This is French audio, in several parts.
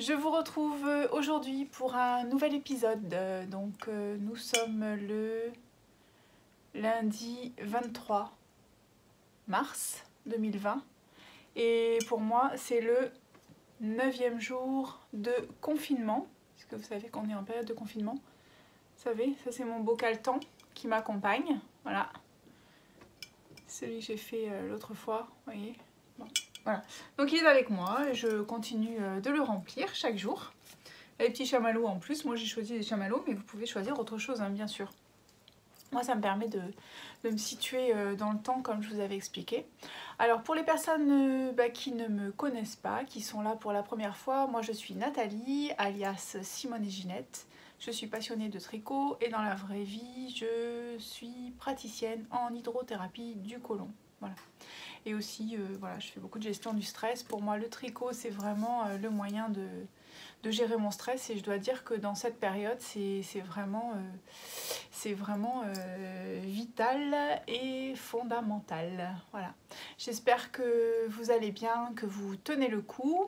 Je vous retrouve aujourd'hui pour un nouvel épisode. Nous sommes le lundi 23 mars 2020 et pour moi c'est le 9e jour de confinement. Est-ce que vous savez qu'on est en période de confinement? Vous savez, ça c'est mon bocal temps qui m'accompagne. Voilà. Celui que j'ai fait l'autre fois, vous voyez. Bon. Voilà. Donc il est avec moi et je continue de le remplir chaque jour. Les petits chamallows en plus, moi j'ai choisi des chamallows, mais vous pouvez choisir autre chose, hein, bien sûr. Moi ça me permet de me situer dans le temps comme je vous avais expliqué. Alors pour les personnes qui ne me connaissent pas, qui sont là pour la première fois, moi je suis Nathalie, alias Simone et Ginette. Je suis passionnée de tricot et dans la vraie vie, je suis praticienne en hydrothérapie du côlon. Voilà. Et aussi, voilà, je fais beaucoup de gestion du stress. Pour moi, le tricot, c'est vraiment le moyen de gérer mon stress. Et je dois dire que dans cette période, c'est vraiment vital et fondamental. Voilà. J'espère que vous allez bien, que vous tenez le coup.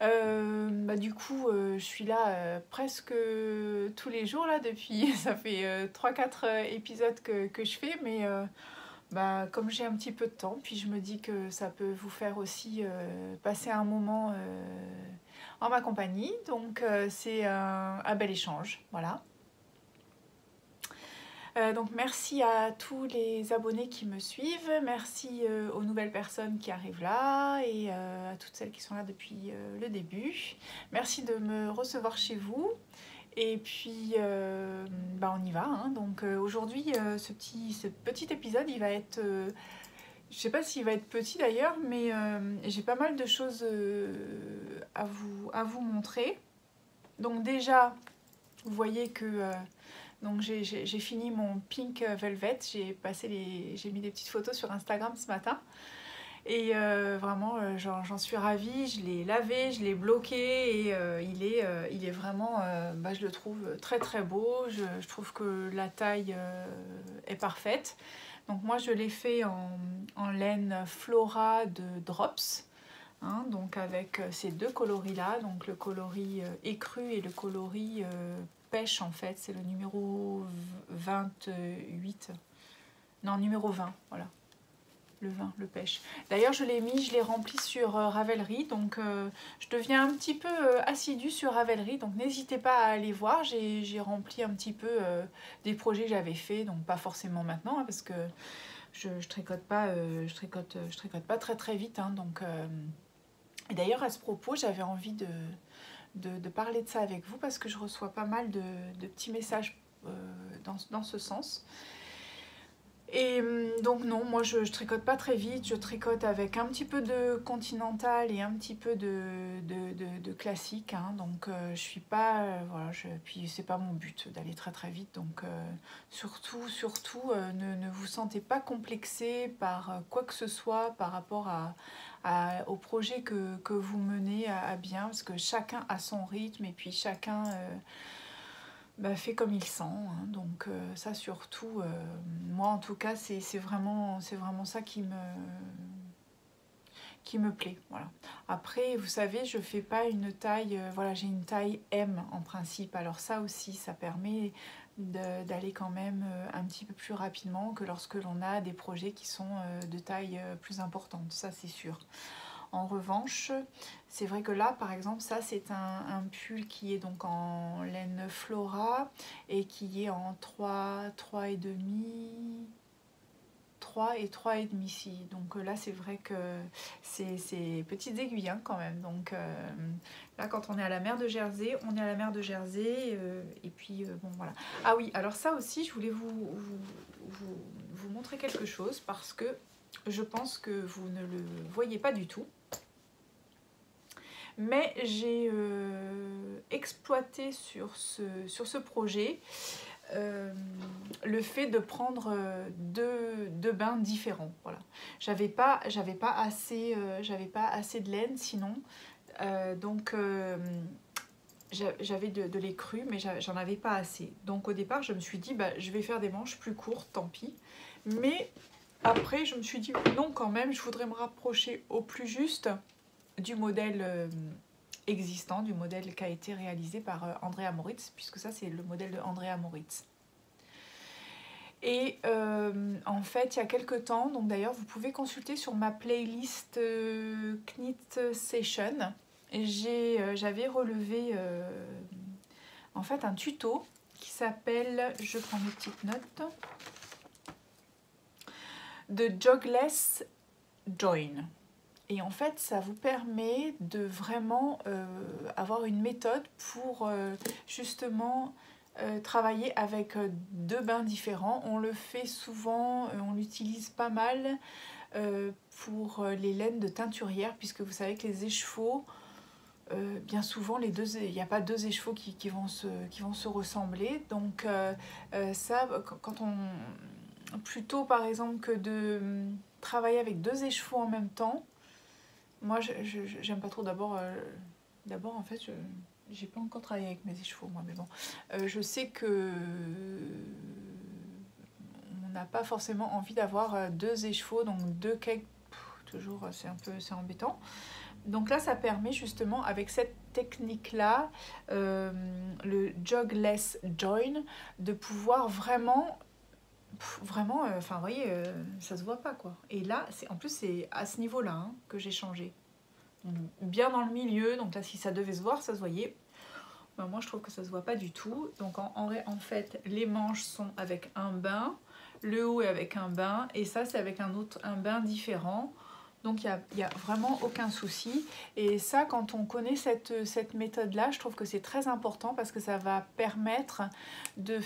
Du coup, je suis là presque tous les jours, là, depuis, ça fait 3-4 épisodes que je fais, mais... comme j'ai un petit peu de temps, puis je me dis que ça peut vous faire aussi passer un moment en ma compagnie, donc c'est un bel échange, voilà. Donc merci à tous les abonnés qui me suivent, merci aux nouvelles personnes qui arrivent là et à toutes celles qui sont là depuis le début. Merci de me recevoir chez vous. Et puis on y va, hein. Donc aujourd'hui ce petit épisode il va être, je sais pas s'il va être petit d'ailleurs, mais j'ai pas mal de choses à vous montrer. Donc déjà vous voyez que donc j'ai fini mon pink velvet, j'ai mis des petites photos sur Instagram ce matin. Et vraiment, j'en suis ravie, je l'ai lavé, je l'ai bloqué et il est vraiment, je le trouve très très beau. Je trouve que la taille est parfaite. Donc moi je l'ai fait en laine Flora de Drops, hein, donc avec ces deux coloris là, donc le coloris écru et le coloris pêche en fait, c'est le numéro 28, non numéro 20, voilà. Le vin, le pêche. D'ailleurs, je l'ai rempli sur Ravelry, donc je deviens un petit peu assidue sur Ravelry, donc n'hésitez pas à aller voir. J'ai rempli un petit peu des projets que j'avais fait, donc pas forcément maintenant, hein, parce que je tricote pas, je tricote pas très très vite, hein, donc. Et d'ailleurs, à ce propos, j'avais envie de parler de ça avec vous parce que je reçois pas mal de petits messages dans ce sens. Et donc non, moi je tricote pas très vite, je tricote avec un petit peu de continental et un petit peu de classique, hein, donc je suis pas, voilà, puis c'est pas mon but d'aller très très vite, donc surtout ne vous sentez pas complexé par quoi que ce soit par rapport au projet que vous menez à bien, parce que chacun a son rythme et puis chacun... fait comme il sent, hein. Donc ça surtout, moi en tout cas c'est vraiment ça qui me plaît, voilà. Après vous savez je fais pas une taille, voilà, j'ai une taille M en principe, alors ça aussi ça permet d'aller quand même un petit peu plus rapidement que lorsque l'on a des projets qui sont de taille plus importante, ça c'est sûr. En revanche, c'est vrai que là, par exemple, ça c'est un pull qui est donc en laine Flora et qui est en 3 et demi, 3 et 3 et demi ici. Donc là, c'est vrai que c'est petites aiguilles, hein, quand même. Donc là, quand on est à la mer de Jersey, on est à la mer de Jersey. Et puis, bon, voilà. Ah oui, alors ça aussi, je voulais vous montrer quelque chose parce que je pense que vous ne le voyez pas du tout. Mais j'ai exploité sur ce projet le fait de prendre deux bains différents. Voilà. J'avais pas assez de laine sinon, donc j'avais de l'écru, mais j'en avais pas assez. Donc au départ, je me suis dit, je vais faire des manches plus courtes, tant pis. Mais après, je me suis dit, non, quand même, je voudrais me rapprocher au plus juste du modèle existant, du modèle qui a été réalisé par Andrea Moritz, puisque ça c'est le modèle de Andrea Moritz. Et en fait, il y a quelques temps, donc d'ailleurs vous pouvez consulter sur ma playlist Knit Session, j'avais relevé en fait un tuto qui s'appelle, je prends mes petites notes, The Jogless Join. Et en fait, ça vous permet de vraiment avoir une méthode pour justement travailler avec deux bains différents. On le fait souvent, on l'utilise pas mal pour les laines de teinturière, puisque vous savez que les écheveaux, bien souvent, il n'y a pas deux écheveaux qui vont se ressembler. Donc ça, quand on... Plutôt par exemple que de travailler avec deux écheveaux en même temps, moi j'aime pas trop. D'abord en fait, j'ai pas encore travaillé avec mes écheveaux moi, mais bon. Je sais que on n'a pas forcément envie d'avoir deux écheveaux, donc deux cakes, toujours c'est embêtant. Donc là, ça permet justement, avec cette technique-là, le jogless join, de pouvoir vraiment, enfin, vous voyez, ça se voit pas, quoi. Et là, en plus, c'est à ce niveau-là hein, que j'ai changé. Donc, bien dans le milieu, donc là, si ça devait se voir, ça se voyait. Ben, moi, je trouve que ça se voit pas du tout. Donc, en fait, les manches sont avec un bain, le haut est avec un bain, et ça, c'est avec un bain différent. Donc il n'y a vraiment aucun souci. Et ça, quand on connaît cette méthode-là, je trouve que c'est très important parce que ça va permettre de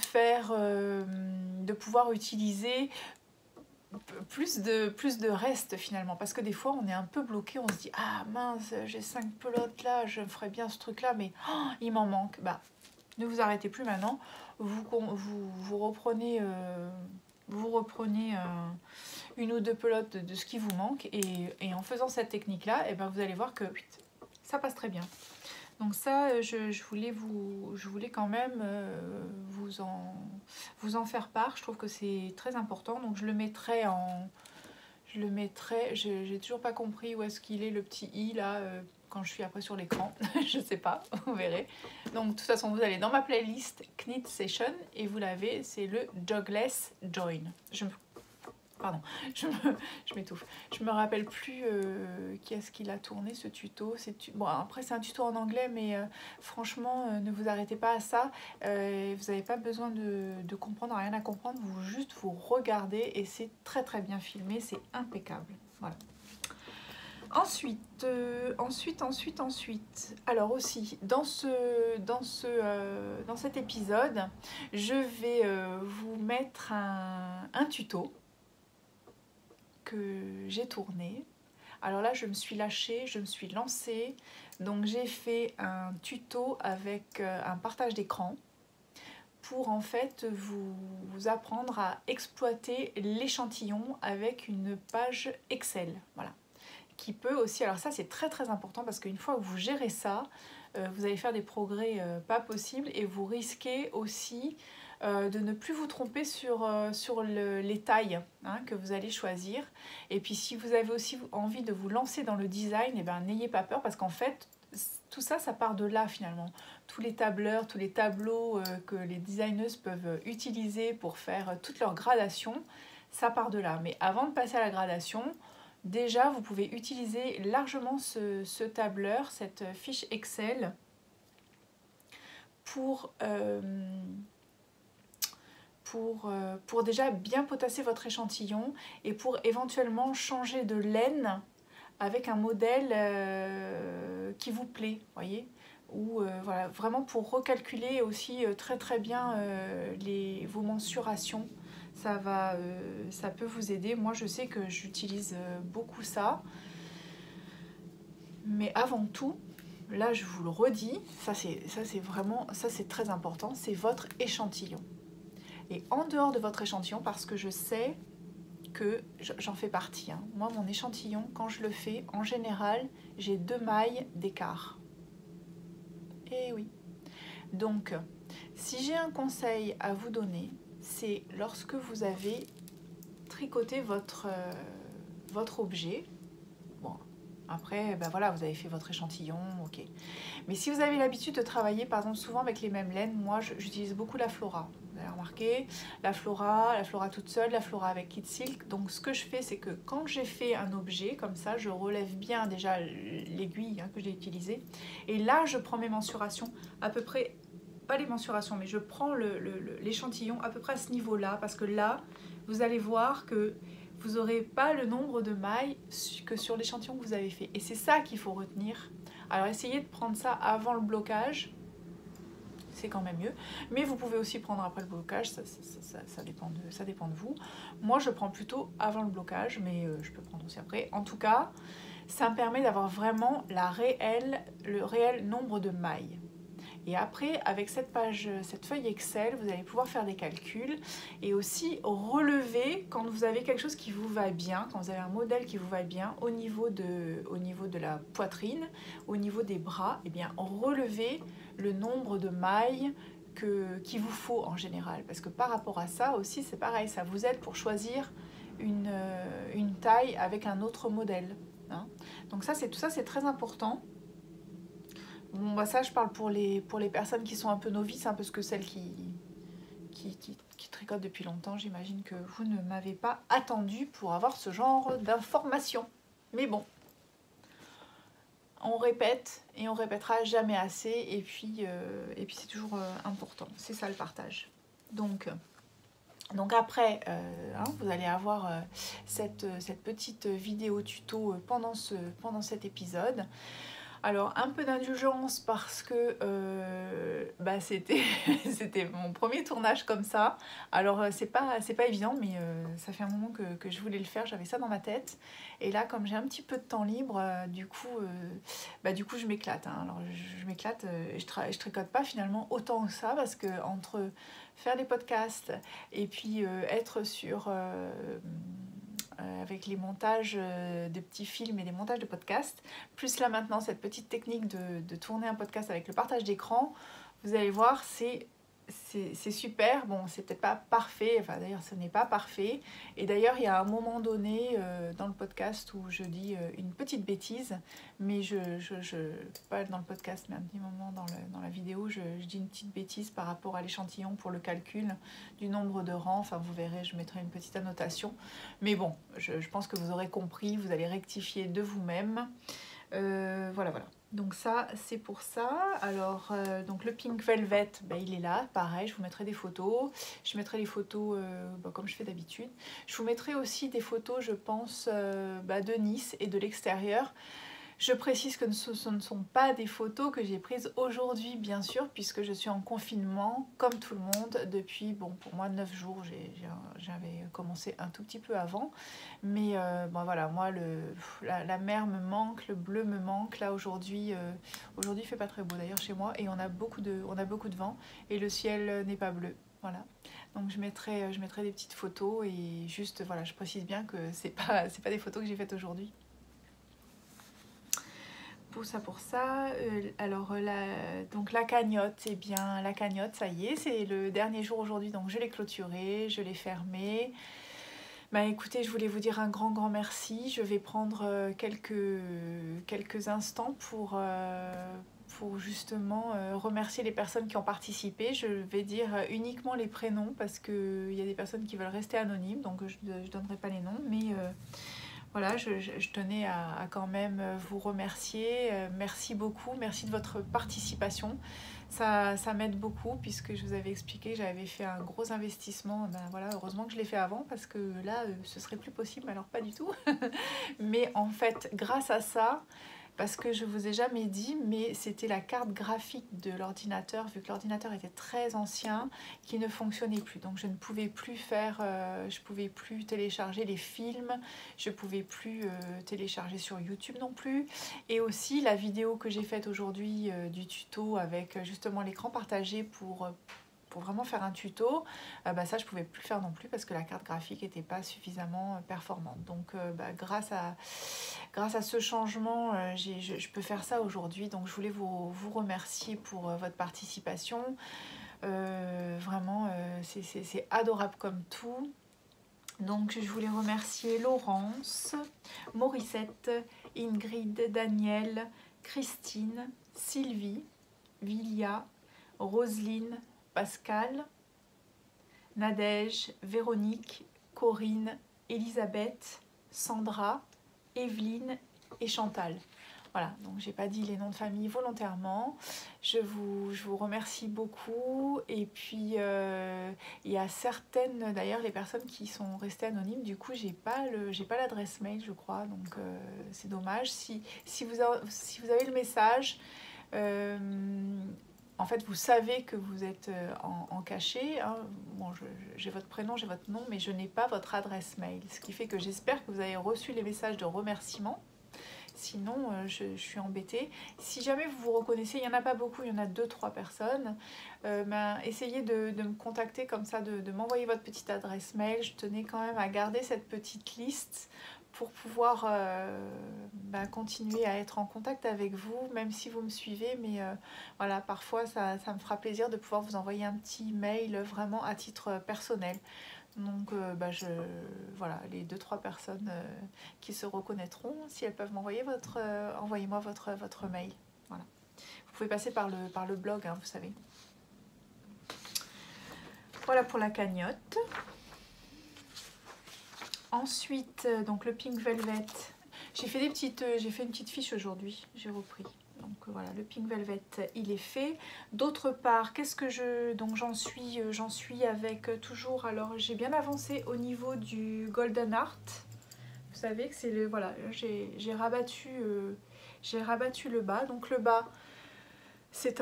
pouvoir utiliser plus de reste finalement. Parce que des fois, on est un peu bloqué, on se dit « Ah mince, j'ai 5 pelotes là, je ferais bien ce truc-là, mais il m'en manque. » Bah, ne vous arrêtez plus maintenant, vous reprenez... une ou deux pelotes de ce qui vous manque et en faisant cette technique là et ben vous allez voir que ça passe très bien. Donc ça je voulais quand même vous en faire part. Je trouve que c'est très important, donc je le mettrai j'ai toujours pas compris où est-ce qu'il est le petit i là quand je suis après sur l'écran. Je sais pas, vous verrez. Donc de toute façon vous allez dans ma playlist Knit Session et vous l'avez, c'est le Jogless Join. Pardon, je m'étouffe. Je me rappelle plus qui est-ce qu'il a tourné ce tuto. Bon, après c'est un tuto en anglais, mais franchement, ne vous arrêtez pas à ça. Vous n'avez pas besoin de comprendre, rien à comprendre. Vous regardez et c'est très très bien filmé, c'est impeccable. Voilà. Ensuite. Alors aussi, dans cet épisode, je vais vous mettre un tuto que j'ai tourné. Alors là, je me suis lâchée, je me suis lancée. Donc j'ai fait un tuto avec un partage d'écran pour en fait vous apprendre à exploiter l'échantillon avec une page Excel. Voilà. Qui peut aussi, alors ça c'est très très important parce qu'une fois que vous gérez ça, vous allez faire des progrès pas possibles et vous risquez aussi de ne plus vous tromper sur les tailles hein, que vous allez choisir. Et puis si vous avez aussi envie de vous lancer dans le design, eh ben, n'ayez pas peur parce qu'en fait, tout ça, ça part de là finalement. Tous les tableurs, tous les tableaux que les designeuses peuvent utiliser pour faire toutes leurs gradations, ça part de là. Mais avant de passer à la gradation, déjà, vous pouvez utiliser largement ce tableur, cette fiche Excel pour déjà bien potasser votre échantillon et pour éventuellement changer de laine avec un modèle qui vous plaît, voyez, ou voilà, vraiment pour recalculer aussi très très bien vos mensurations. Ça peut vous aider. Moi je sais que j'utilise beaucoup ça, mais avant tout, là je vous le redis, ça c'est très important, c'est votre échantillon. Et en dehors de votre échantillon, parce que je sais que j'en fais partie, hein. Moi mon échantillon, quand je le fais, en général, j'ai 2 mailles d'écart. Et oui. Donc, si j'ai un conseil à vous donner, c'est lorsque vous avez tricoté votre objet, bon, Après, ben voilà, vous avez fait votre échantillon, ok. Mais si vous avez l'habitude de travailler, par exemple, souvent avec les mêmes laines, moi, j'utilise beaucoup la Flora. Vous avez remarqué, la Flora toute seule, la Flora avec Kid Silk. Donc, ce que je fais, c'est que quand j'ai fait un objet, comme ça, je relève bien déjà l'aiguille que j'ai utilisée. Et là, je prends mes mensurations à peu près, pas les mensurations, mais je prends l'échantillon à peu près à ce niveau-là, parce que là, vous allez voir que vous n'aurez pas le nombre de mailles que sur l'échantillon que vous avez fait. Et c'est ça qu'il faut retenir. Alors essayez de prendre ça avant le blocage, c'est quand même mieux. Mais vous pouvez aussi prendre après le blocage, ça dépend de vous. Moi je prends plutôt avant le blocage, mais je peux prendre aussi après. En tout cas, ça me permet d'avoir vraiment le réel nombre de mailles. Et après, avec cette feuille Excel, vous allez pouvoir faire des calculs et aussi relever quand vous avez quelque chose qui vous va bien, quand vous avez un modèle qui vous va bien au niveau de la poitrine, au niveau des bras, et bien relever le nombre de mailles qu'il vous faut en général. Parce que par rapport à ça aussi, c'est pareil, ça vous aide pour choisir une taille avec un autre modèle. Hein. Donc tout ça, c'est très important. Bon, bah ça, je parle pour les personnes qui sont un peu novices, hein, parce que celles qui tricotent depuis longtemps, j'imagine que vous ne m'avez pas attendu pour avoir ce genre d'informations. Mais bon, on répète et on répétera jamais assez, et puis c'est toujours important. C'est ça le partage. Donc après, vous allez avoir cette petite vidéo tuto pendant cet épisode. Alors un peu d'indulgence parce que c'était mon premier tournage comme ça. Alors c'est pas évident, mais ça fait un moment que je voulais le faire, j'avais ça dans ma tête. Et là, comme j'ai un petit peu de temps libre, du coup je m'éclate. Hein. Alors je m'éclate, je tricote pas finalement autant que ça, parce que entre faire des podcasts et puis être sur avec les montages de petits films et les montages de podcasts, plus là maintenant cette petite technique de tourner un podcast avec le partage d'écran, vous allez voir, c'est super. Bon, c'est peut-être pas parfait, enfin d'ailleurs ce n'est pas parfait, et d'ailleurs il y a un moment donné dans le podcast où je dis une petite bêtise, mais pas dans le podcast mais un petit moment dans la vidéo, je dis une petite bêtise par rapport à l'échantillon pour le calcul du nombre de rangs. Enfin vous verrez, je mettrai une petite annotation, mais bon, je pense que vous aurez compris, vous allez rectifier de vous-même. Voilà. Donc ça, c'est pour ça. Alors, donc le Pink Velvet, il est là, pareil, je vous mettrai des photos. Je mettrai les photos comme je fais d'habitude. Je vous mettrai aussi des photos, je pense, de Nice et de l'extérieur. Je précise que ce ne sont pas des photos que j'ai prises aujourd'hui, bien sûr, puisque je suis en confinement, comme tout le monde, depuis, pour moi, 9 jours. J'avais commencé un tout petit peu avant. Mais voilà, moi, la mer me manque, le bleu me manque. Là, aujourd'hui, il ne fait pas très beau, d'ailleurs, chez moi. Et on a beaucoup de vent, et le ciel n'est pas bleu. Voilà. Donc je mettrai des petites photos, et juste, voilà, je précise bien que c'est pas des photos que j'ai faites aujourd'hui. Pour ça. Alors donc la cagnotte, la cagnotte, ça y est, c'est le dernier jour aujourd'hui, donc je l'ai clôturée, je l'ai fermée. Écoutez, je voulais vous dire un grand merci. Je vais prendre quelques instants pour justement remercier les personnes qui ont participé. Je vais dire uniquement les prénoms, parce qu'il y a des personnes qui veulent rester anonymes, donc je ne donnerai pas les noms, mais voilà, je tenais à quand même vous remercier. Merci beaucoup, merci de votre participation. Ça m'aide beaucoup, puisque je vous avais expliqué que j'avais fait un gros investissement. Voilà, heureusement que je l'ai fait avant, parce que là, ce serait plus possible, mais alors pas du tout. Mais en fait, grâce à ça, parce que je vous ai jamais dit, mais c'était la carte graphique de l'ordinateur, vu que l'ordinateur était très ancien, qui ne fonctionnait plus. Donc je ne pouvais plus je pouvais plus télécharger les films, je pouvais plus télécharger sur YouTube non plus. Et aussi la vidéo que j'ai faite aujourd'hui du tuto avec justement l'écran partagé pour vraiment faire un tuto, ça je pouvais plus faire non plus, parce que la carte graphique n'était pas suffisamment performante. Donc grâce à ce changement, je peux faire ça aujourd'hui. Donc je voulais vous remercier pour votre participation. Vraiment, c'est adorable comme tout. Donc je voulais remercier Laurence, Morissette, Ingrid, Daniel, Christine, Sylvie, Vilia, Roselyne, Pascal, Nadège, Véronique, Corinne, Elisabeth, Sandra, Evelyne et Chantal. Voilà, donc j'ai pas dit les noms de famille volontairement. Je vous remercie beaucoup. Et puis il y a certaines, d'ailleurs, les personnes qui sont restées anonymes, du coup j'ai pas l'adresse mail, je crois, donc c'est dommage. Si vous avez le message, en fait vous savez que vous êtes en cachet, hein. Bon, j'ai votre prénom, j'ai votre nom, mais je n'ai pas votre adresse mail, ce qui fait que j'espère que vous avez reçu les messages de remerciement. Sinon, je suis embêtée. Si jamais vous vous reconnaissez, il n'y en a pas beaucoup, il y en a 2-3 personnes, essayez de me contacter comme ça, de m'envoyer votre petite adresse mail. Je tenais quand même à garder cette petite liste pour pouvoir continuer à être en contact avec vous, même si vous me suivez. Mais voilà, parfois, ça me fera plaisir de pouvoir vous envoyer un petit mail vraiment à titre personnel. Donc voilà, les 2-3 personnes qui se reconnaîtront, si elles peuvent m'envoyer envoyez-moi votre mail. Voilà. Vous pouvez passer par le blog, hein, vous savez. Voilà pour la cagnotte. Ensuite, donc le Pink Velvet. J'ai fait une petite fiche aujourd'hui, j'ai repris. Donc voilà, le Pink Velvet, il est fait. D'autre part, qu'est-ce que donc j'en suis avec toujours. Alors j'ai bien avancé au niveau du Golden Art. Vous savez que c'est le, voilà, j'ai rabattu le bas. Donc le bas, c'est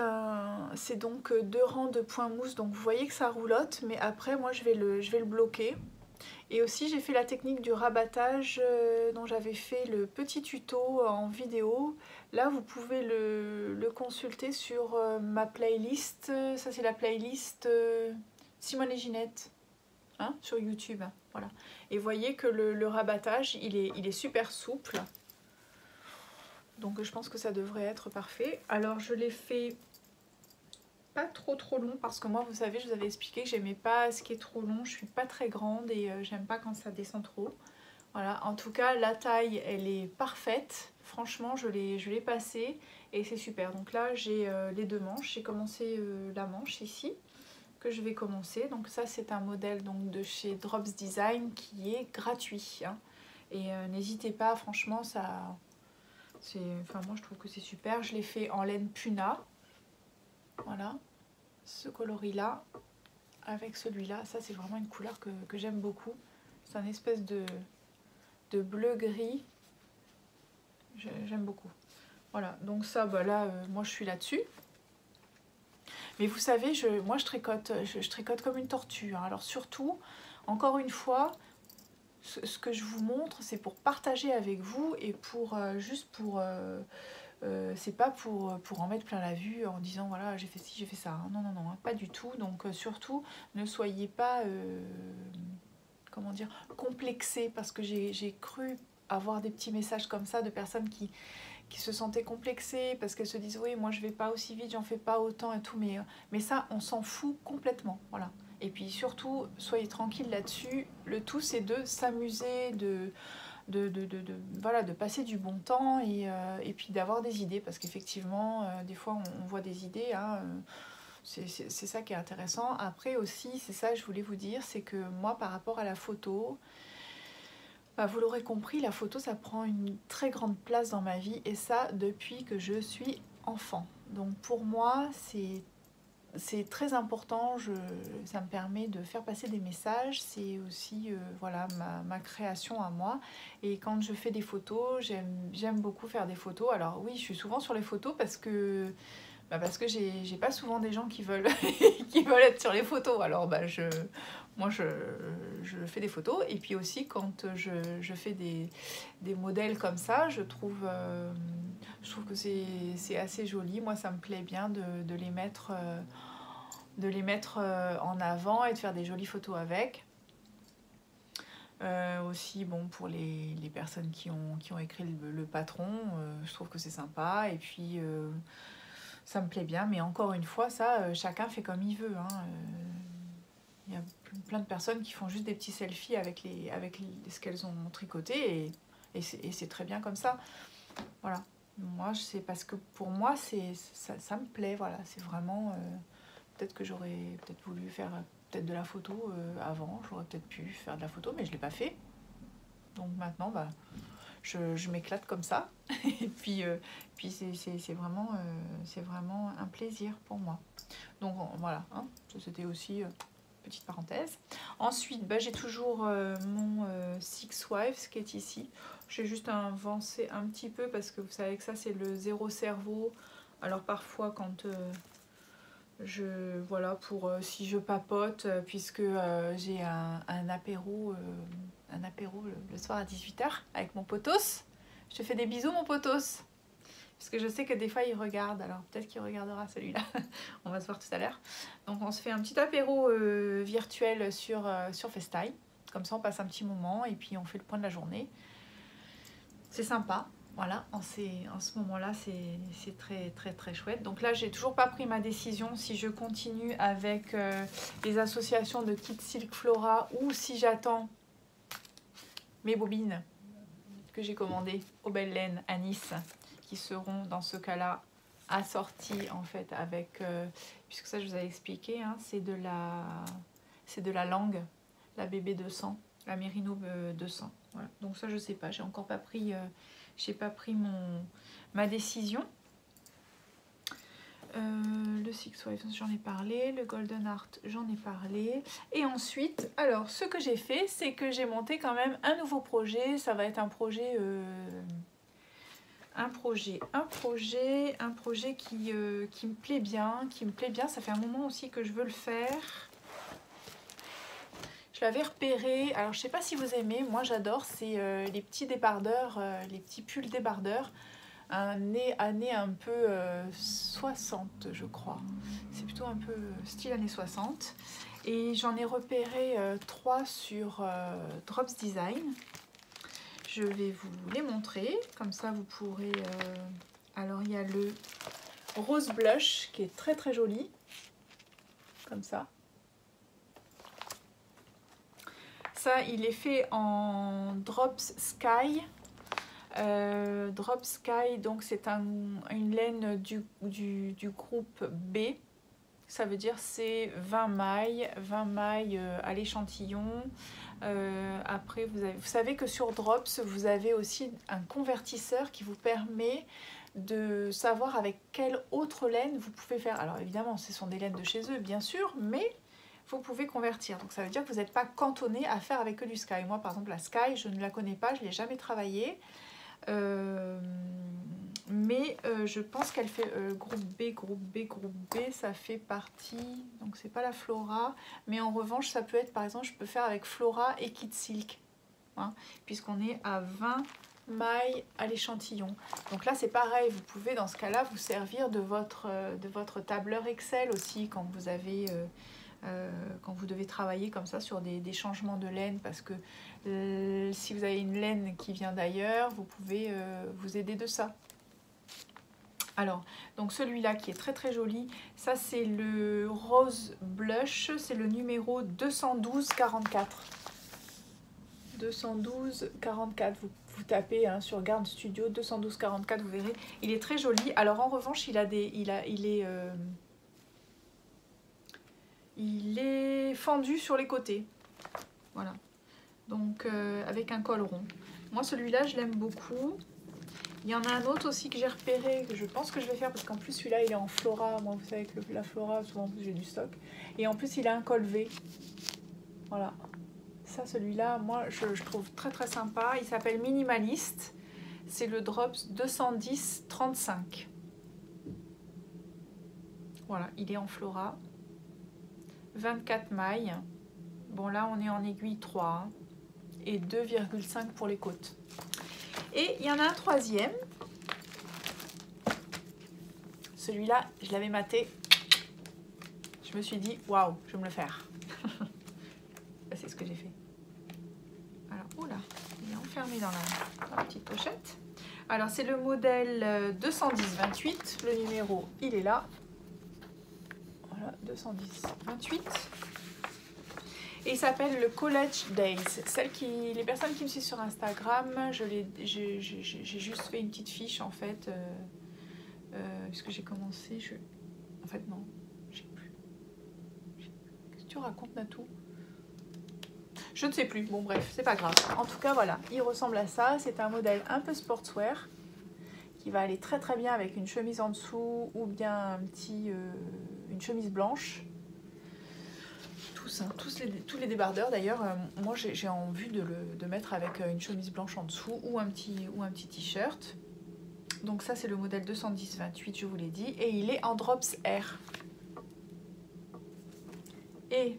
donc 2 rangs de points mousse. Donc vous voyez que ça roulotte, mais après moi je vais le bloquer. Et aussi j'ai fait la technique du rabattage dont j'avais fait le petit tuto en vidéo. Là vous pouvez le consulter sur ma playlist. Ça c'est la playlist Simone et Ginette, hein, sur YouTube. Voilà. Et vous voyez que le rabattage il est super souple. Donc je pense que ça devrait être parfait. Alors je l'ai fait pas trop long parce que moi vous savez, je vous avais expliqué que j'aimais pas ce qui est trop long. Je suis pas très grande et j'aime pas quand ça descend trop. Voilà, en tout cas la taille elle est parfaite. Franchement je l'ai passée et c'est super. Donc là j'ai les 2 manches. J'ai commencé la manche ici que je vais commencer. Donc ça c'est un modèle donc de chez Drops Design qui est gratuit, hein. Et n'hésitez pas, franchement ça enfin moi je trouve que c'est super. Je l'ai fait en laine Puna. Voilà, ce coloris là avec celui-là, ça c'est vraiment une couleur que j'aime beaucoup. C'est un espèce de bleu gris, j'aime beaucoup. Voilà, donc ça là moi je suis là-dessus. Mais vous savez, moi je tricote comme une tortue, hein. Alors surtout, encore une fois, ce que je vous montre c'est pour partager avec vous et juste pour c'est pas pour en mettre plein la vue en disant voilà j'ai fait ci, j'ai fait ça, hein. Non, hein, pas du tout. Donc surtout ne soyez pas comment dire, complexés, parce que j'ai cru avoir des petits messages comme ça de personnes qui se sentaient complexées parce qu'elles se disent oui moi je vais pas aussi vite, j'en fais pas autant et tout, mais ça on s'en fout complètement. Voilà. Et puis surtout soyez tranquille là-dessus, le tout c'est de s'amuser, voilà, de passer du bon temps et puis d'avoir des idées, parce qu'effectivement des fois on voit des idées, hein, c'est ça qui est intéressant. Après aussi c'est ça que je voulais vous dire, c'est que moi par rapport à la photo, vous l'aurez compris, la photo ça prend une très grande place dans ma vie, et ça depuis que je suis enfant. Donc pour moi c'est très important, ça me permet de faire passer des messages, c'est aussi voilà, ma création à moi. Et quand je fais des photos, j'aime beaucoup faire des photos. Alors oui, je suis souvent sur les photos parce que j'ai pas souvent des gens qui veulent, qui veulent être sur les photos. Alors moi je fais des photos, et puis aussi quand je fais des modèles comme ça, je trouve que c'est assez joli. Moi ça me plaît bien de les mettre en avant et de faire des jolies photos avec. Aussi bon, pour les personnes qui ont écrit le patron, je trouve que c'est sympa, et puis ça me plaît bien, mais encore une fois ça chacun fait comme il veut, hein. il y a plein de personnes qui font juste des petits selfies avec ce qu'elles ont tricoté et c'est très bien comme ça. Voilà. Moi, c'est parce que pour moi, ça me plaît. Voilà, c'est vraiment... peut-être que j'aurais peut-être voulu faire de la photo avant. J'aurais peut-être pu faire de la photo, mais je ne l'ai pas fait. Donc maintenant, bah, je m'éclate comme ça. Et puis c'est vraiment un plaisir pour moi. Donc voilà, hein, c'était aussi petite parenthèse. Ensuite, bah, j'ai toujours mon Six Wives qui est ici. J'ai juste avancé un petit peu parce que vous savez que ça c'est le zéro cerveau. Alors parfois quand voilà, pour si je papote, puisque j'ai un apéro le soir à 18 h avec mon potos. Je te fais des bisous mon potos. Parce que je sais que des fois il regarde, alors peut-être qu'il regardera celui-là. On va se voir tout à l'heure. Donc on se fait un petit apéro virtuel sur FaceTime. Comme ça on passe un petit moment et puis on fait le point de la journée. C'est sympa. Voilà, en ce moment-là, c'est très très très chouette. Donc là, j'ai toujours pas pris ma décision si je continue avec les associations de Kit Silk Flora ou si j'attends mes bobines que j'ai commandées au Belle Laine à Nice, qui seront dans ce cas-là assorties en fait avec, puisque ça je vous avais expliqué, hein, c'est de la langue, la BB 200, la Merino 200. Voilà. Donc ça je sais pas, j'ai encore pas pris... j'ai pas pris ma décision. Le Six Wives, j'en ai parlé. Le Golden Heart, j'en ai parlé. Et ensuite, alors, ce que j'ai fait, c'est que j'ai monté quand même un nouveau projet. Ça va être un projet qui me plaît bien. Ça fait un moment aussi que je veux le faire. Je l'avais repéré, alors je sais pas si vous aimez, moi j'adore, c'est les petits débardeurs, les petits pulls débardeurs, année un peu 60 je crois, c'est plutôt un peu style années 60. Et j'en ai repéré 3 sur Drops Design. Je vais vous les montrer, comme ça vous pourrez... Alors il y a le rose blush qui est très très joli, comme ça. Ça, il est fait en Drops Sky. Drops Sky, donc c'est une laine du groupe B. Ça veut dire c'est 20 mailles à l'échantillon. Après, vous savez que sur Drops, vous avez aussi un convertisseur qui vous permet de savoir avec quelle autre laine vous pouvez faire. Alors évidemment, ce sont des laines de chez eux, bien sûr, mais... vous pouvez convertir, donc ça veut dire que vous n'êtes pas cantonné à faire avec que du Sky. Moi par exemple la Sky, je ne la connais pas, je ne l'ai jamais travaillée, mais je pense qu'elle fait groupe B, ça fait partie, donc c'est pas la Flora, mais en revanche ça peut être, par exemple je peux faire avec Flora et Kit Silk, hein, puisqu'on est à 20 mailles à l'échantillon. Donc là c'est pareil, vous pouvez dans ce cas là vous servir de votre tableur Excel aussi quand vous avez... quand vous devez travailler comme ça sur des changements de laine, parce que si vous avez une laine qui vient d'ailleurs, vous pouvez vous aider de ça. Alors, donc celui-là qui est très très joli, ça c'est le rose blush, c'est le numéro 212-44. 212-44, vous tapez hein, sur Garn Studio 212-44, vous verrez, il est très joli. Alors en revanche, il est fendu sur les côtés, voilà, donc avec un col rond. Moi celui-là je l'aime beaucoup. Il y en a un autre aussi que j'ai repéré, que je pense que je vais faire, parce qu'en plus celui-là il est en Flora. Moi vous savez que la Flora souvent j'ai du stock, et en plus il a un col V, voilà. Ça celui-là moi je trouve très très sympa. Il s'appelle Minimaliste, c'est le Drops 210-35. Voilà, il est en Flora, 24 mailles. Bon là on est en aiguille 3 hein, et 2,5 pour les côtes. Et il y en a un troisième. Celui-là, je l'avais maté. Je me suis dit, waouh, je vais me le faire. C'est ce que j'ai fait. Alors, oula, il est enfermé dans la petite pochette. Alors, c'est le modèle 210-28. Le numéro, il est là. Voilà, 210-28. Et il s'appelle le College Days. Les personnes qui me suivent sur Instagram, j'ai juste fait une petite fiche en fait, puisque j'ai commencé. En fait non, je sais plus. Qu'est-ce que tu racontes, Natou? Je ne sais plus. Bon bref, c'est pas grave. En tout cas voilà, il ressemble à ça. C'est un modèle un peu sportswear qui va aller très très bien avec une chemise en dessous ou bien une chemise blanche. Tous les débardeurs d'ailleurs, moi j'ai envie de mettre avec une chemise blanche en dessous ou un petit t-shirt. Donc ça c'est le modèle 210-28, je vous l'ai dit, et il est en drops Air. Et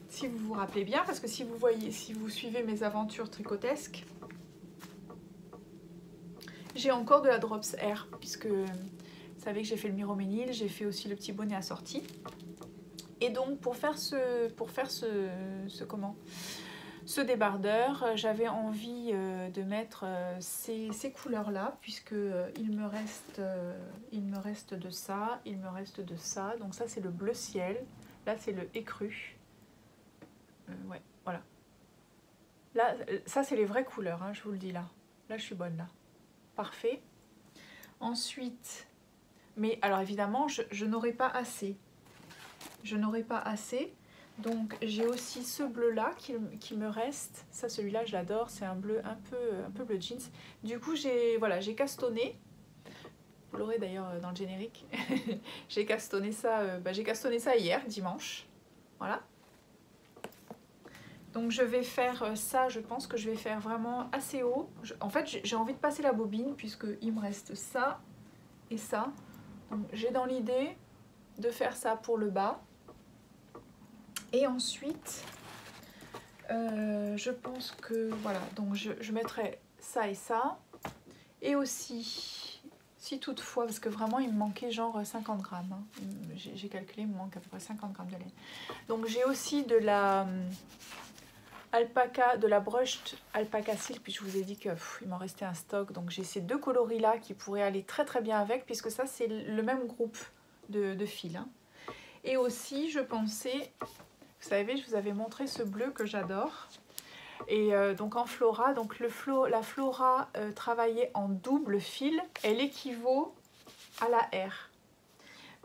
si vous vous rappelez bien, parce que si vous suivez mes aventures tricotesques, j'ai encore de la drops Air, puisque vous savez que j'ai fait le miroménil, j'ai fait aussi le petit bonnet assorti. Et donc pour faire ce débardeur, j'avais envie de mettre ces couleurs-là, puisque il me reste de ça, il me reste de ça. Donc ça c'est le bleu ciel, là c'est le écru. Ouais, voilà. Là, ça c'est les vraies couleurs, hein, je vous le dis là. Là je suis bonne là. Parfait. Ensuite, mais alors évidemment je n'aurai pas assez. Je n'aurai pas assez, donc j'ai aussi ce bleu là qui me reste. Ça, celui-là je l'adore, c'est un bleu un peu bleu jeans. Du coup j'ai castonné, vous l'aurez d'ailleurs dans le générique. J'ai castonné ça hier dimanche, voilà. Donc je vais faire ça, je pense que je vais faire vraiment assez haut. En fait j'ai envie de passer la bobine puisque il me reste ça et ça. Donc j'ai dans l'idée de faire ça pour le bas. Et ensuite, je pense que voilà, donc je mettrai ça et ça. Et aussi, si toutefois, parce que vraiment il me manquait genre 50 grammes. Hein. J'ai calculé, il me manque à peu près 50 grammes de laine. Donc j'ai aussi de la alpaca, de la brushed alpaca silk, puis je vous ai dit qu'il m'en restait un stock. Donc j'ai ces deux coloris là qui pourraient aller très très bien avec, puisque ça c'est le même groupe de fils. Hein. Et aussi, je pensais... Vous savez, je vous avais montré ce bleu que j'adore. Et donc en Flora, donc la Flora travaillée en double fil, elle équivaut à la R.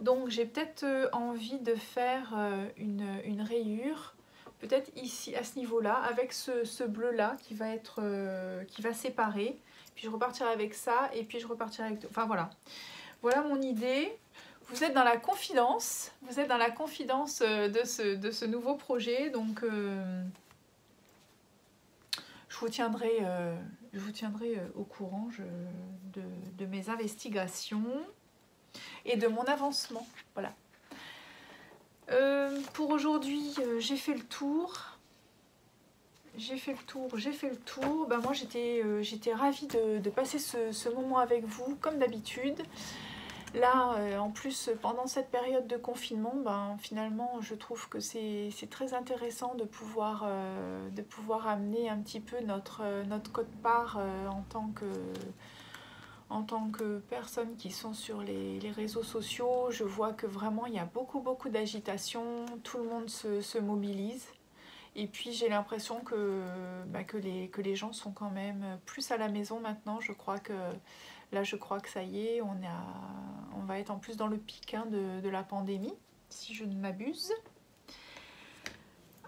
Donc j'ai peut-être envie de faire une rayure, peut-être ici à ce niveau-là, avec ce bleu-là qui va séparer. Puis je repartirai avec ça et puis je repartirai avec... Enfin voilà. Voilà mon idée. Vous êtes dans la confidence, de ce nouveau projet, donc je vous tiendrai au courant de mes investigations et de mon avancement. Voilà. Pour aujourd'hui, j'ai fait le tour. Ben, moi j'étais ravie de passer ce moment avec vous, comme d'habitude. Là, en plus, pendant cette période de confinement, ben, finalement, je trouve que c'est très intéressant de pouvoir amener un petit peu notre quote-part en tant que personnes qui sont sur les réseaux sociaux. Je vois que vraiment, il y a beaucoup d'agitation, tout le monde se mobilise. Et puis, j'ai l'impression que les gens sont quand même plus à la maison maintenant. Là, je crois que ça y est, on va être en plus dans le pic hein, de la pandémie, si je ne m'abuse.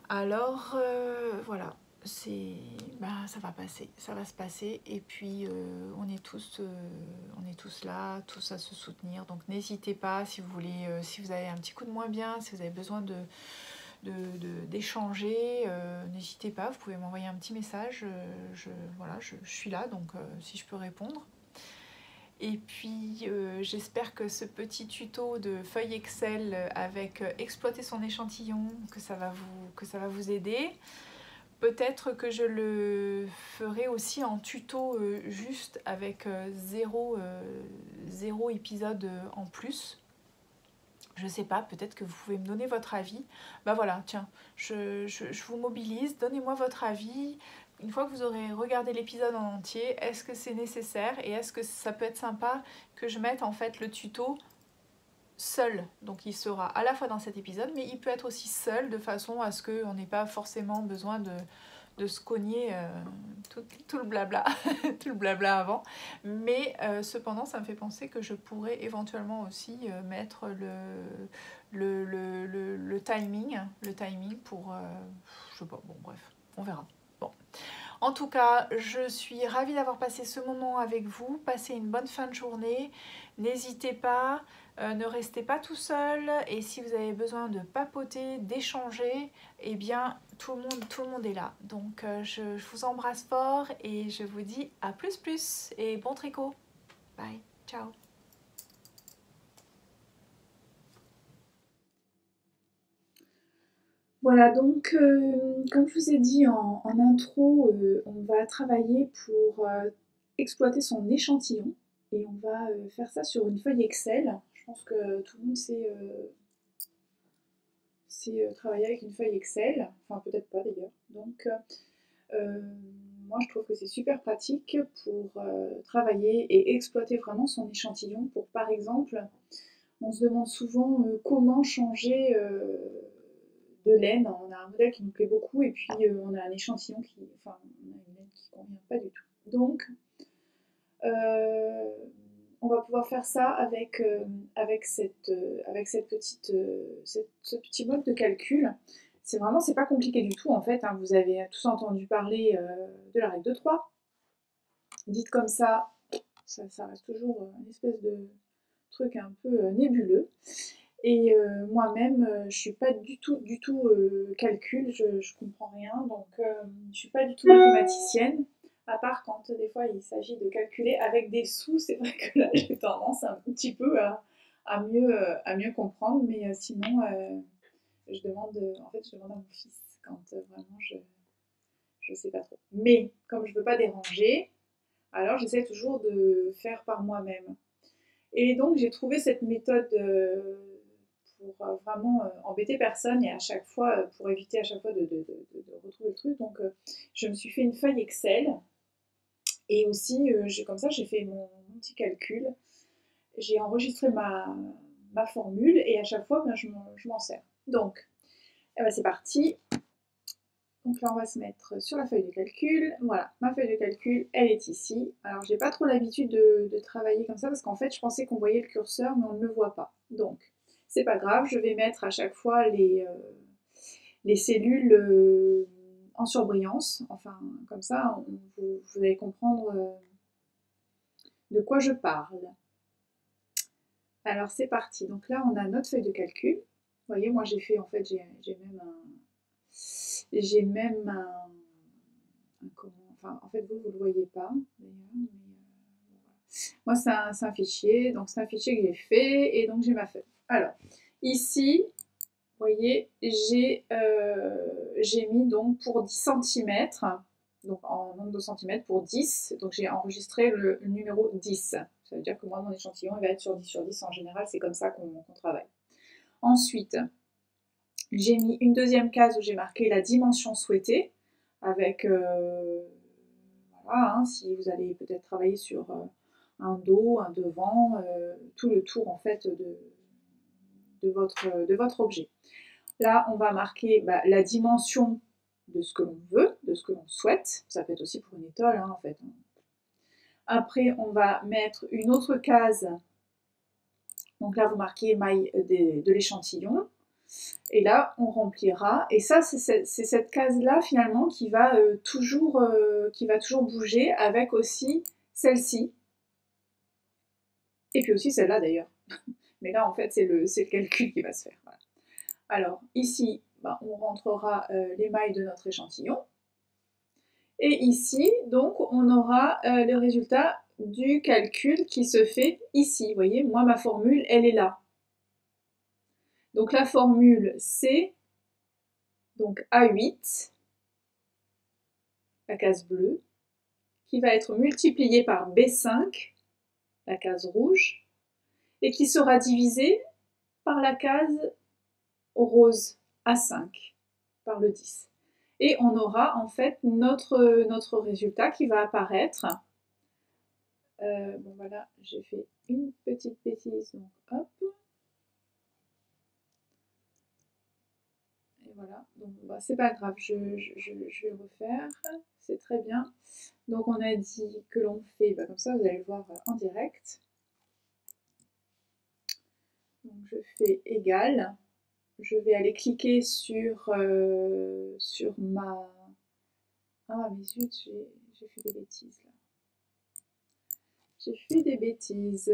Alors, voilà, ça va passer, ça va se passer. Et puis, on est tous là, tous à se soutenir. Donc, n'hésitez pas, si vous voulez, si vous avez un petit coup de moins bien, si vous avez besoin d'échanger, n'hésitez pas, vous pouvez m'envoyer un petit message. Je suis là, donc si je peux répondre. Et puis j'espère que ce petit tuto de feuille Excel avec exploiter son échantillon, que ça va vous aider. Peut-être que je le ferai aussi en tuto juste avec zéro épisode en plus. Je sais pas, peut-être que vous pouvez me donner votre avis. Bah voilà, tiens, je vous mobilise, donnez-moi votre avis. Une fois que vous aurez regardé l'épisode en entier, est-ce que c'est nécessaire et est-ce que ça peut être sympa que je mette en fait le tuto seul. Donc il sera à la fois dans cet épisode, mais il peut être aussi seul, de façon à ce qu'on n'ait pas forcément besoin de se cogner tout le blabla, tout le blabla avant. Mais cependant, ça me fait penser que je pourrais éventuellement aussi mettre le timing pour... je sais pas, bon bref, on verra. Bon. En tout cas, je suis ravie d'avoir passé ce moment avec vous. Passez une bonne fin de journée. N'hésitez pas, ne restez pas tout seul. Et si vous avez besoin de papoter, d'échanger, eh bien, tout le monde est là. Donc, je vous embrasse fort et je vous dis à plus plus et bon tricot. Bye, ciao. Voilà, donc comme je vous ai dit en intro, on va travailler pour exploiter son échantillon et on va faire ça sur une feuille Excel. Je pense que tout le monde sait travailler avec une feuille Excel, enfin peut-être pas d'ailleurs. Donc euh, moi je trouve que c'est super pratique pour travailler et exploiter vraiment son échantillon pour par exemple, on se demande souvent comment changer de laine. On a un modèle qui nous plaît beaucoup et puis on a un échantillon enfin, on a une laine qui ne convient pas du tout. Donc, on va pouvoir faire ça avec ce petit mode de calcul. C'est pas compliqué du tout en fait. Hein. Vous avez tous entendu parler de la règle de 3. Dites comme ça reste toujours une espèce de truc un peu nébuleux. Et moi-même, je suis pas du tout calcul, je comprends rien, donc je suis pas du tout mathématicienne, à part quand des fois il s'agit de calculer avec des sous, c'est vrai que là j'ai tendance un petit peu à mieux comprendre, mais sinon je demande à mon fils quand vraiment je sais pas trop. Mais comme je veux pas déranger, alors j'essaie toujours de faire par moi-même. Et donc j'ai trouvé cette méthode pour vraiment embêter personne et à chaque fois, pour éviter à chaque fois de retrouver le truc. Donc je me suis fait une feuille Excel et aussi comme ça j'ai fait mon petit calcul. J'ai enregistré ma formule et à chaque fois ben, je m'en sers. Donc eh ben, c'est parti. Donc là, on va se mettre sur la feuille de calcul. Voilà, ma feuille de calcul, elle est ici. Alors, j'ai pas trop l'habitude de travailler comme ça parce qu'en fait, je pensais qu'on voyait le curseur, mais on ne le voit pas. Donc, c'est pas grave, je vais mettre à chaque fois les cellules en surbrillance. Enfin, comme ça, vous allez comprendre de quoi je parle. Alors, c'est parti. Donc là, on a notre feuille de calcul. Vous voyez, moi, j'ai fait, en fait, j'ai même un comment, enfin, en fait, vous ne le voyez pas, d'ailleurs, mais moi, c'est un fichier, donc c'est un fichier que j'ai fait, et donc j'ai ma feuille. Alors, ici, vous voyez, j'ai mis donc pour 10 cm, donc en nombre de centimètres pour 10, donc j'ai enregistré le numéro 10. Ça veut dire que moi, mon échantillon, il va être sur 10 sur 10 en général, c'est comme ça qu'on travaille. Ensuite, j'ai mis une deuxième case où j'ai marqué la dimension souhaitée, avec voilà, hein, si vous allez peut-être travailler sur un dos, un devant, tout le tour en fait de votre objet. Là, on va marquer la dimension de ce que l'on veut, de ce que l'on souhaite. Ça peut être aussi pour une étole, hein, en fait. Après, on va mettre une autre case. Donc là, vous marquez maille de l'échantillon. Et là, on remplira. Et ça, c'est cette case-là, finalement, qui va toujours bouger avec aussi celle-ci. Et puis aussi celle-là, d'ailleurs. Mais là, en fait, c'est le calcul qui va se faire. Voilà. Alors, ici, on rentrera les mailles de notre échantillon. Et ici, donc, on aura le résultat du calcul qui se fait ici. Vous voyez, moi, ma formule, elle est là. Donc, la formule, c'est donc A8, la case bleue, qui va être multipliée par B5, la case rouge, et qui sera divisée par la case rose, A5, par le 10. Et on aura en fait notre résultat qui va apparaître. Bon voilà, j'ai fait une petite bêtise, donc hop. voilà, donc bah, c'est pas grave, je vais le refaire, c'est très bien. Donc on a dit que l'on fait, bah, comme ça vous allez le voir en direct. Donc je fais égal, je vais aller cliquer sur ma... Ah mais zut, j'ai fait des bêtises là. J'ai fait des bêtises.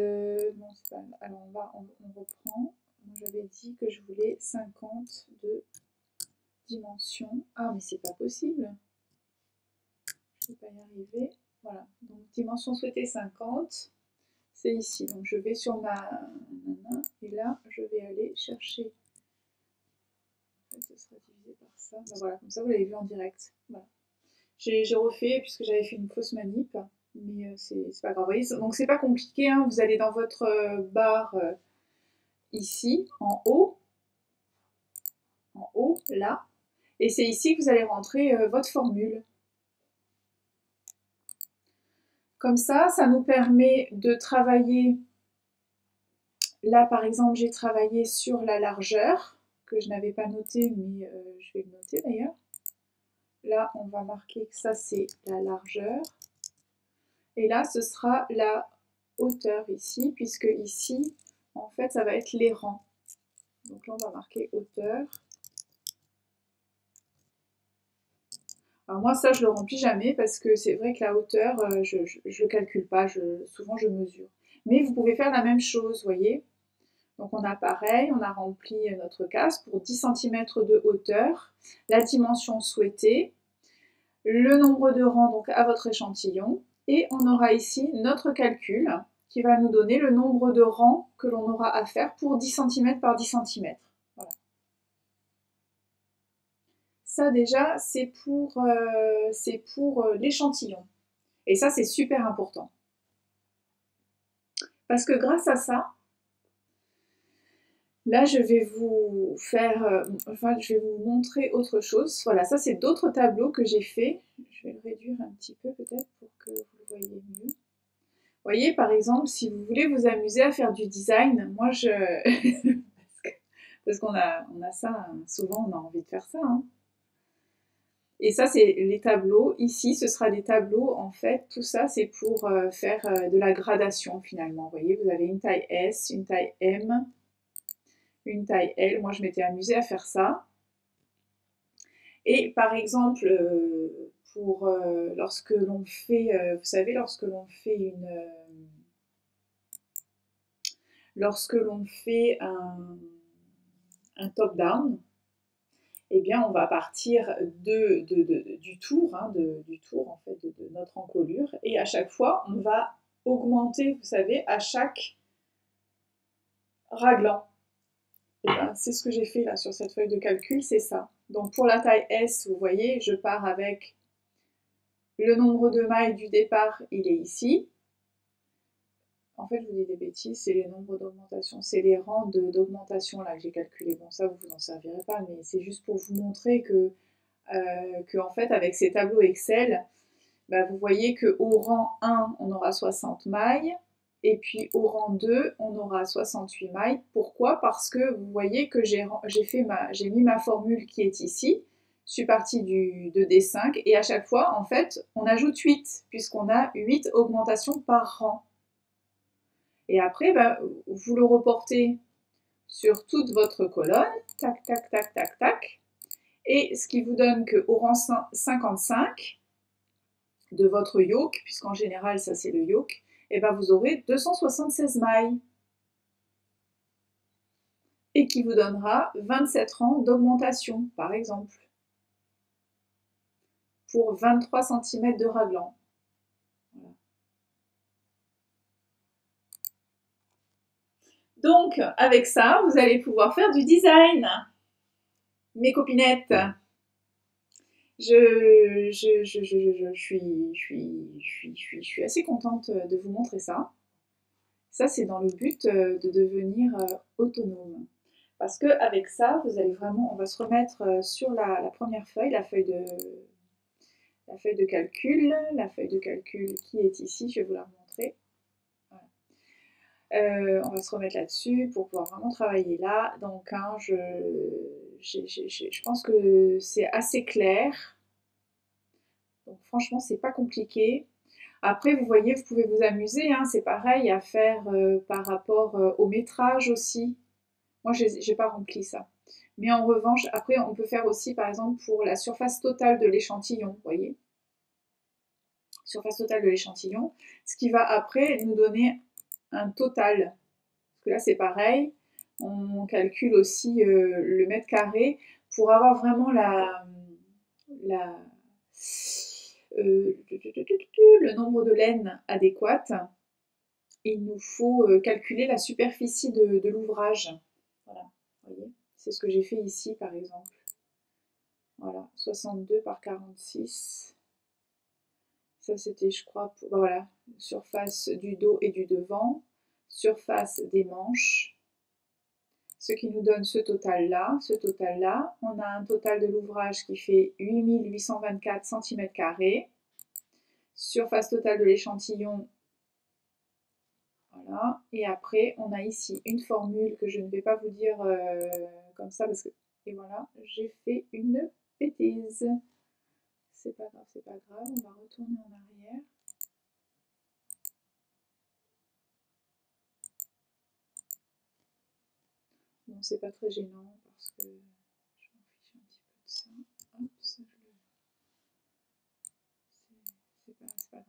Bon, c'est pas... Alors on reprend. J'avais dit que je voulais 50 de dimension. Ah mais c'est pas possible. Je ne vais pas y arriver. Voilà. Donc dimension souhaitée 50. C'est ici. Donc je vais sur ma... Et là, je vais aller chercher. En fait, ce sera divisé par ça. Ben voilà, comme ça vous l'avez vu en direct. Voilà. J'ai refait puisque j'avais fait une fausse manip. Mais c'est pas grave. Vous voyez, donc c'est pas compliqué. Hein. Vous allez dans votre barre ici, en haut, là. Et c'est ici que vous allez rentrer votre formule. Comme ça nous permet de travailler. Là, par exemple, j'ai travaillé sur la largeur, que je n'avais pas noté, mais je vais le noter d'ailleurs. Là, on va marquer que ça, c'est la largeur. Et là, ce sera la hauteur ici, puisque ici, en fait, ça va être les rangs. Donc là, on va marquer hauteur. Alors moi, ça, je le remplis jamais, parce que c'est vrai que la hauteur, je ne calcule pas, souvent je mesure. Mais vous pouvez faire la même chose, vous voyez. Donc on a pareil, on a rempli notre case pour 10 cm de hauteur, la dimension souhaitée, le nombre de rangs donc à votre échantillon, et on aura ici notre calcul qui va nous donner le nombre de rangs que l'on aura à faire pour 10 cm par 10 cm. Voilà. Ça déjà, c'est pour l'échantillon. Et ça, c'est super important. Parce que grâce à ça, là, je vais vous faire, je vais vous montrer autre chose. Voilà, ça, c'est d'autres tableaux que j'ai fait. Je vais le réduire un petit peu peut-être pour que vous le voyez mieux. Vous voyez, par exemple, si vous voulez vous amuser à faire du design, moi, parce qu'on a ça, souvent, on a envie de faire ça. Hein. Et ça, c'est les tableaux. Ici, ce sera des tableaux, en fait, tout ça, c'est pour faire de la gradation, finalement. Vous voyez, vous avez une taille S, une taille M, une taille L. Moi, je m'étais amusée à faire ça. Et par exemple, pour lorsque l'on fait, vous savez, lorsque l'on fait un top-down, eh bien, on va partir du tour, hein, du tour en fait, de notre encolure, et à chaque fois, on va augmenter, vous savez, à chaque raglan. Ben, c'est ce que j'ai fait là sur cette feuille de calcul, c'est ça. Donc pour la taille S, vous voyez, je pars avec le nombre de mailles du départ, il est ici. En fait, je vous dis des bêtises, c'est les nombres d'augmentation, c'est les rangs d'augmentation là que j'ai calculé. Bon, ça, vous vous en servirez pas, mais c'est juste pour vous montrer que en fait, avec ces tableaux Excel, bah, vous voyez qu'au rang 1, on aura 60 mailles, et puis au rang 2, on aura 68 mailles. Pourquoi? Parce que vous voyez que j'ai mis ma formule qui est ici. Je suis partie de D5, et à chaque fois, en fait, on ajoute 8, puisqu'on a 8 augmentations par rang. Et après, bah, vous le reportez sur toute votre colonne, tac, tac, tac, tac, tac, et ce qui vous donne qu'au rang 55 de votre yoke, puisqu'en général ça c'est le yoke, et ben vous aurez 276 mailles. Et qui vous donnera 27 rangs d'augmentation, par exemple, pour 23 cm de raglan. Voilà. Donc, avec ça, vous allez pouvoir faire du design. Mes copinettes, je suis assez contente de vous montrer ça. Ça, c'est dans le but de devenir autonome. Parce qu'avec ça, vous allez vraiment, on va se remettre sur la première feuille, la feuille de calcul. La feuille de calcul qui est ici, je vais vous la remontrer. Voilà. On va se remettre là-dessus pour pouvoir vraiment travailler là. Donc, hein, je je pense que c'est assez clair. Donc franchement, c'est pas compliqué. Après, vous voyez, vous pouvez vous amuser, hein, c'est pareil à faire par rapport au métrage aussi. Moi, j'ai pas rempli ça. Mais en revanche, après, on peut faire aussi, par exemple, pour la surface totale de l'échantillon, vous voyez. Surface totale de l'échantillon. Ce qui va après nous donner un total. Parce que là, c'est pareil. On calcule aussi le mètre carré pour avoir vraiment le nombre de laines adéquates. Il nous faut calculer la superficie de l'ouvrage. Voilà, vous voyez, c'est ce que j'ai fait ici par exemple. Voilà, 62 par 46. Ça c'était, je crois, voilà, surface du dos et du devant, surface des manches. Ce qui nous donne ce total-là. On a un total de l'ouvrage qui fait 8824 cm². Surface totale de l'échantillon. Voilà. Et après, on a ici une formule que je ne vais pas vous dire comme ça parce que... Et voilà, j'ai fait une bêtise. C'est pas grave, c'est pas grave. On va retourner en arrière. Bon, c'est pas très gênant parce que je m'en fiche un petit peu de ça. Hop, ça c'est pas grave.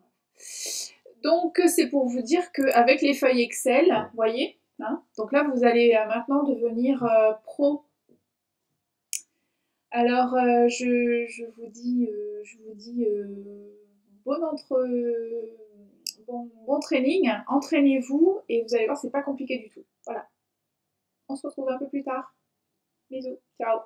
Donc, c'est pour vous dire qu'avec les feuilles Excel, vous voyez, hein, donc là, vous allez maintenant devenir pro. Alors, je vous dis bon training, entraînez-vous et vous allez voir, c'est pas compliqué du tout. Voilà. On se retrouve un peu plus tard. Bisous, ciao.